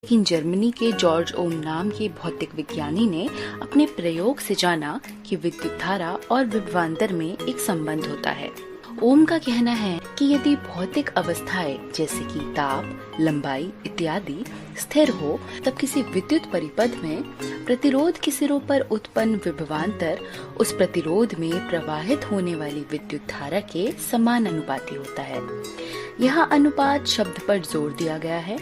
लेकिन जर्मनी के जॉर्ज ओम नाम के भौतिक विज्ञानी ने अपने प्रयोग से जाना कि विद्युत धारा और विभवांतर में एक संबंध होता है। ओम का कहना है कि यदि भौतिक अवस्थाएं जैसे कि ताप, लंबाई इत्यादि स्थिर हो, तब किसी विद्युत परिपथ में प्रतिरोध के सिरों पर उत्पन्न विभवांतर उस प्रतिरोध में प्रवाहित होने वाली विद्युत धारा के समान अनुपाती होता है। यहाँ अनुपात शब्द पर जोर दिया गया है।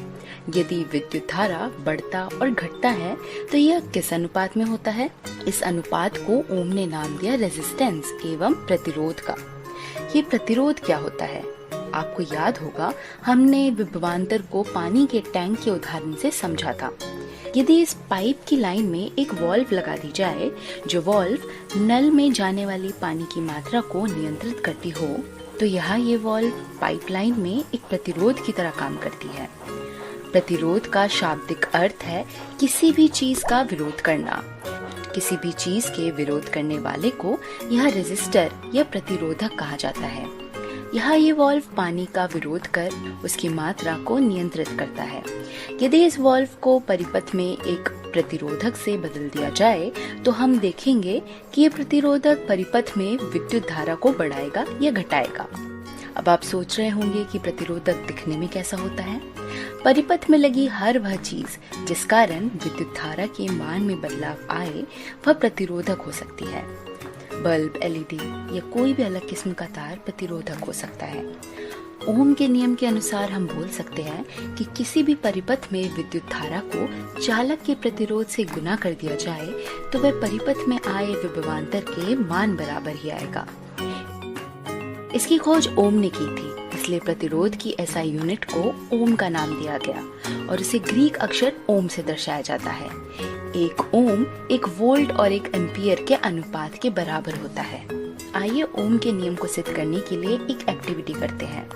यदि विद्युत धारा बढ़ता और घटता है तो यह किस अनुपात में होता है? इस अनुपात को ओम ने नाम दिया रेजिस्टेंस एवं प्रतिरोध का। ये प्रतिरोध क्या होता है? आपको याद होगा हमने विभवांतर को पानी के टैंक के उदाहरण से समझा था। यदि इस पाइप की लाइन में एक वॉल्व लगा दी जाए, जो वॉल्व नल में जाने वाली पानी की मात्रा को नियंत्रित करती हो, तो यहाँ ये वॉल्व पाइपलाइन में एक प्रतिरोध की तरह काम करती है। प्रतिरोध का शाब्दिक अर्थ है किसी भी चीज का विरोध करना। किसी भी चीज के विरोध करने वाले को यह रेजिस्टर या प्रतिरोधक कहा जाता है। यहाँ ये वॉल्व पानी का विरोध कर उसकी मात्रा को नियंत्रित करता है। यदि इस वॉल्व को परिपथ में एक प्रतिरोधक से बदल दिया जाए तो हम देखेंगे कि ये प्रतिरोधक परिपथ में विद्युत धारा को बढ़ाएगा या घटाएगा। अब आप सोच रहे होंगे कि प्रतिरोधक दिखने में कैसा होता है? परिपथ में लगी हर वह चीज जिस कारण विद्युत धारा के मान में बदलाव आए, वह प्रतिरोधक हो सकती है। बल्ब, एलईडी या कोई भी अलग किस्म का तार प्रतिरोधक हो सकता है। ओम के नियम के अनुसार हम बोल सकते हैं कि किसी भी परिपथ में विद्युत धारा को चालक के प्रतिरोध से गुना कर दिया जाए तो वह परिपथ में आए विभवांतर के मान बराबर ही आएगा। इसकी खोज ओम ने की थी, इसलिए प्रतिरोध की एसआई यूनिट को ओम का नाम दिया गया और इसे ग्रीक अक्षर ओम से दर्शाया जाता है। एक ओम एक वोल्ट और एक एम्पियर के अनुपात के बराबर होता है। आइए ओम के नियम को सिद्ध करने के लिए एक एक्टिविटी करते हैं।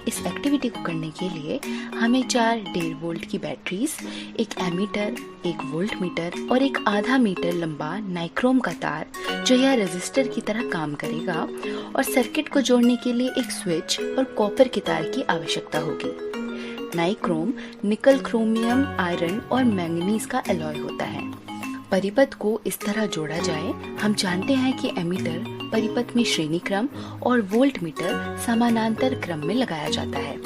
इस एक्टिविटी को करने के लिए हमें 4 1.5 वोल्ट की बैटरीज, एक एमीटर, एक वोल्ट मीटर और एक आधा मीटर लंबा नाइक्रोम का तार, जो यह रेजिस्टर की तरह काम करेगा, और सर्किट को जोड़ने के लिए एक स्विच और कॉपर के तार की आवश्यकता होगी। नाइक्रोम निकल, क्रोमियम, आयरन और मैंगनीज का एलॉय होता है। परिपथ को इस तरह जोड़ा जाए। हम जानते हैं कि एमीटर परिपथ में श्रेणी क्रम और वोल्ट मीटर समानांतर क्रम में लगाया जाता है।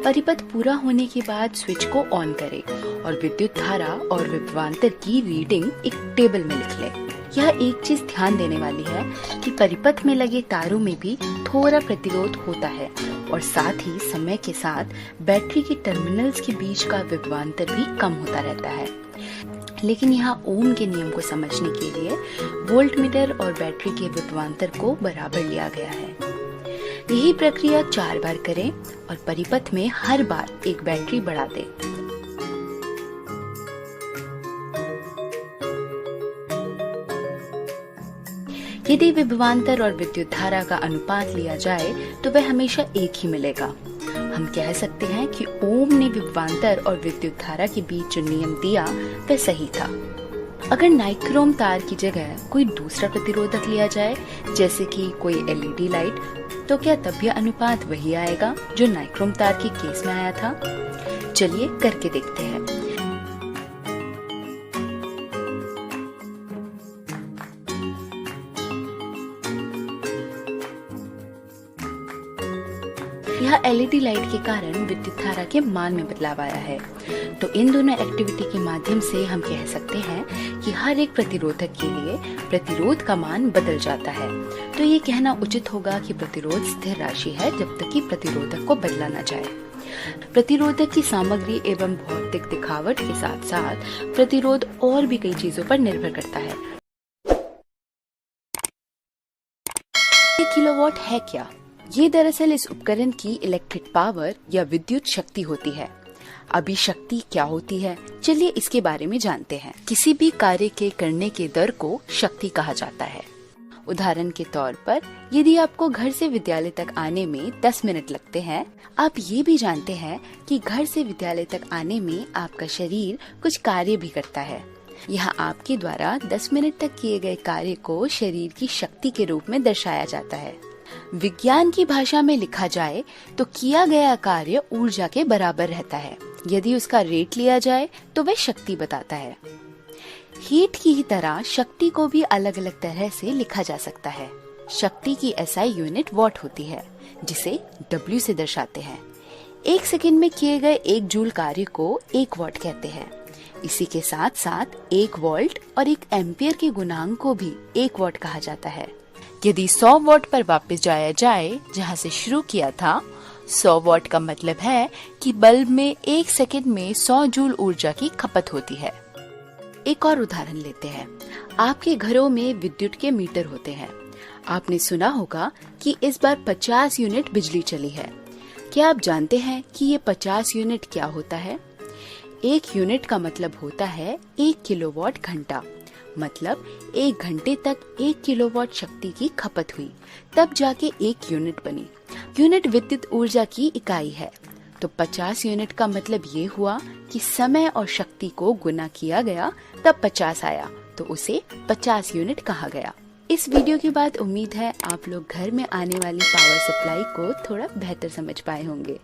परिपथ पूरा होने के बाद स्विच को ऑन करें और विद्युत धारा और विभवांतर की रीडिंग एक टेबल में लिख लें। यह एक चीज ध्यान देने वाली है कि परिपथ में लगे तारों में भी थोड़ा प्रतिरोध होता है और साथ ही समय के साथ बैटरी के टर्मिनल्स के बीच का विभवांतर भी कम होता रहता है। लेकिन यहाँ ओम के नियम को समझने के लिए वोल्ट मीटर और बैटरी के विभवांतर को बराबर लिया गया है। यही प्रक्रिया 4 बार करें और परिपथ में हर बार एक बैटरी बढ़ा दें। यदि विभवांतर और विद्युत धारा का अनुपात लिया जाए तो वह हमेशा एक ही मिलेगा। हम कह सकते हैं कि ओम ने विभवांतर और विद्युत धारा के बीच जो नियम दिया वह सही था। अगर नाइक्रोम तार की जगह कोई दूसरा प्रतिरोधक लिया जाए, जैसे कि कोई एलईडी लाइट, तो क्या तब यह अनुपात वही आएगा जो नाइक्रोम तार के केस में आया था? चलिए करके देखते हैं। यह एलईडी लाइट के कारण विद्युत धारा के मान में बदलाव आया है। तो इन दोनों एक्टिविटी के माध्यम से हम कह सकते हैं कि हर एक प्रतिरोधक के लिए प्रतिरोध का मान बदल जाता है। तो ये कहना उचित होगा कि प्रतिरोध स्थिर राशि है जब तक कि प्रतिरोधक को बदला न जाए। प्रतिरोधक की सामग्री एवं भौतिक दिखावट के साथ साथ प्रतिरोध और भी कई चीजों पर निर्भर करता है। ये किलोवाट है क्या? ये दरअसल इस उपकरण की इलेक्ट्रिक पावर या विद्युत शक्ति होती है। अभी शक्ति क्या होती है, चलिए इसके बारे में जानते हैं। किसी भी कार्य के करने के दर को शक्ति कहा जाता है। उदाहरण के तौर पर यदि आपको घर से विद्यालय तक आने में 10 मिनट लगते हैं, आप ये भी जानते हैं कि घर से विद्यालय तक आने में आपका शरीर कुछ कार्य भी करता है। यहाँ आपके द्वारा 10 मिनट तक किए गए कार्य को शरीर की शक्ति के रूप में दर्शाया जाता है। विज्ञान की भाषा में लिखा जाए तो किया गया कार्य ऊर्जा के बराबर रहता है। यदि उसका रेट लिया जाए तो वह शक्ति बताता है। हीट की ही तरह शक्ति को भी अलग अलग तरह से लिखा जा सकता है। शक्ति की एसआई यूनिट वॉट होती है, जिसे W से दर्शाते हैं। 1 सेकंड में किए गए 1 जूल कार्य को 1 वॉट कहते हैं। इसी के साथ साथ 1 वोल्ट और 1 एम्पियर के गुणांक को भी 1 वॉट कहा जाता है। यदि 100 वॉट पर वापस जाया जाए जहां से शुरू किया था, 100 वॉट का मतलब है कि बल्ब में 1 सेकंड में 100 जूल ऊर्जा की खपत होती है। एक और उदाहरण लेते हैं। आपके घरों में विद्युत के मीटर होते हैं। आपने सुना होगा कि इस बार 50 यूनिट बिजली चली है। क्या आप जानते हैं कि ये 50 यूनिट क्या होता है? 1 यूनिट का मतलब होता है 1 किलोवाट घंटा। मतलब 1 घंटे तक 1 किलोवाट शक्ति की खपत हुई, तब जाके 1 यूनिट बनी। यूनिट विद्युत ऊर्जा की इकाई है। तो 50 यूनिट का मतलब ये हुआ कि समय और शक्ति को गुना किया गया, तब 50 आया, तो उसे 50 यूनिट कहा गया। इस वीडियो के बाद उम्मीद है आप लोग घर में आने वाली पावर सप्लाई को थोड़ा बेहतर समझ पाए होंगे।